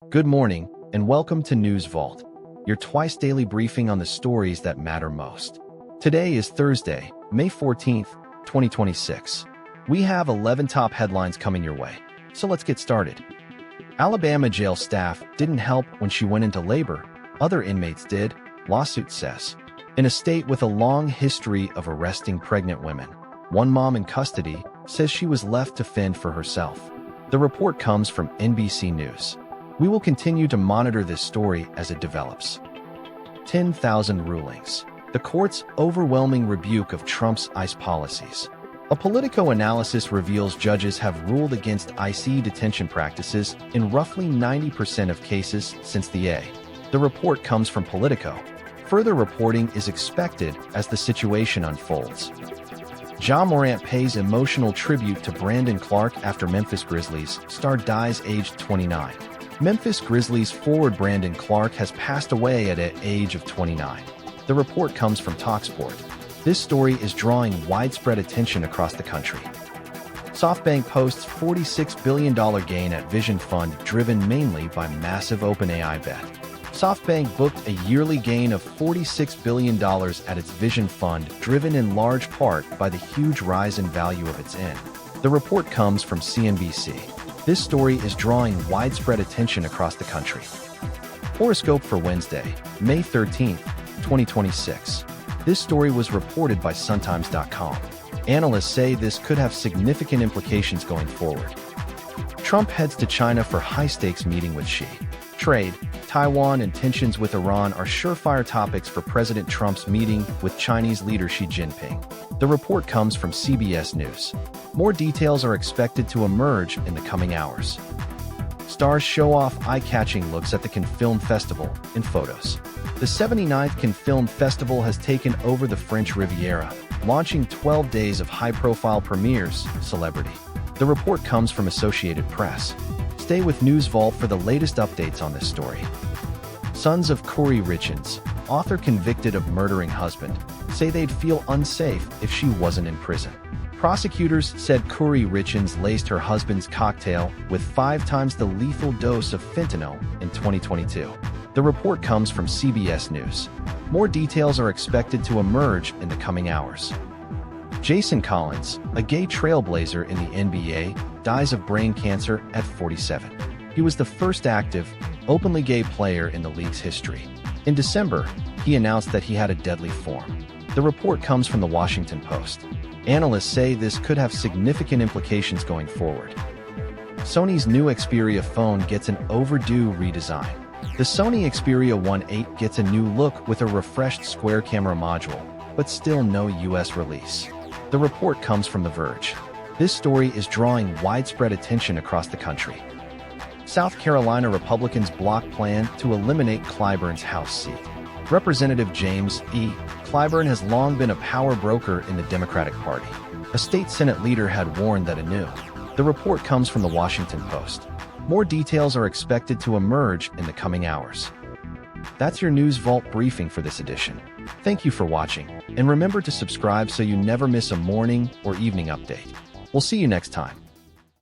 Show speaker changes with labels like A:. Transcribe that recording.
A: Good morning, and welcome to News Vault, your twice-daily briefing on the stories that matter most. Today is Thursday, May 14th, 2026. We have 11 top headlines coming your way, so let's get started. Alabama jail staff didn't help when she went into labor. Other inmates did, lawsuit says. In a state with a long history of arresting pregnant women, one mom in custody says she was left to fend for herself. The report comes from NBC News. We will continue to monitor this story as it develops. 10,000 rulings. The court's overwhelming rebuke of Trump's ICE policies. A Politico analysis reveals judges have ruled against ICE detention practices in roughly 90% of cases since the report comes from Politico. Further reporting is expected as the situation unfolds. Morant pays emotional tribute to Brandon Clarke after Memphis Grizzlies star dies aged 29. Memphis Grizzlies forward Brandon Clarke has passed away at the age of 29. The report comes from TalkSport. This story is drawing widespread attention across the country. SoftBank posts $46 billion gain at Vision Fund driven mainly by massive OpenAI bet. SoftBank booked a yearly gain of $46 billion at its Vision Fund, driven in large part by the huge rise in value of its IN. The report comes from CNBC. This story is drawing widespread attention across the country. Horoscope for Wednesday, May 13th, 2026. This story was reported by Suntimes.com. Analysts say this could have significant implications going forward. Trump heads to China for high-stakes meeting with Xi. Trade, Taiwan, and tensions with Iran are surefire topics for President Trump's meeting with Chinese leader Xi Jinping. The report comes from CBS News. More details are expected to emerge in the coming hours. Stars show off eye-catching looks at the Cannes Film Festival in photos. The 79th Cannes Film Festival has taken over the French Riviera, launching 12 days of high-profile premieres, celebrity. The report comes from Associated Press. Stay with News Vault for the latest updates on this story. Sons of Kouri Richins, author convicted of murdering husband, say they'd feel unsafe if she wasn't in prison. Prosecutors said Kouri Richins laced her husband's cocktail with 5 times the lethal dose of fentanyl in 2022. The report comes from CBS News. More details are expected to emerge in the coming hours. Jason Collins, a gay trailblazer in the NBA, dies of brain cancer at 47. He was the first active, openly gay player in the league's history. In December, he announced that he had a deadly form. The report comes from the Washington Post. Analysts say this could have significant implications going forward. Sony's new Xperia phone gets an overdue redesign. The Sony Xperia 1.8 gets a new look with a refreshed square camera module, but still no US release. The report comes from The Verge. This story is drawing widespread attention across the country. South Carolina Republicans block plan to eliminate Clyburn's House seat. Representative James E. Clyburn has long been a power broker in the Democratic Party. A state Senate leader had warned that anew. The report comes from the Washington Post. More details are expected to emerge in the coming hours. That's your News Vault briefing for this edition. Thank you for watching, and remember to subscribe so you never miss a morning or evening update. We'll see you next time.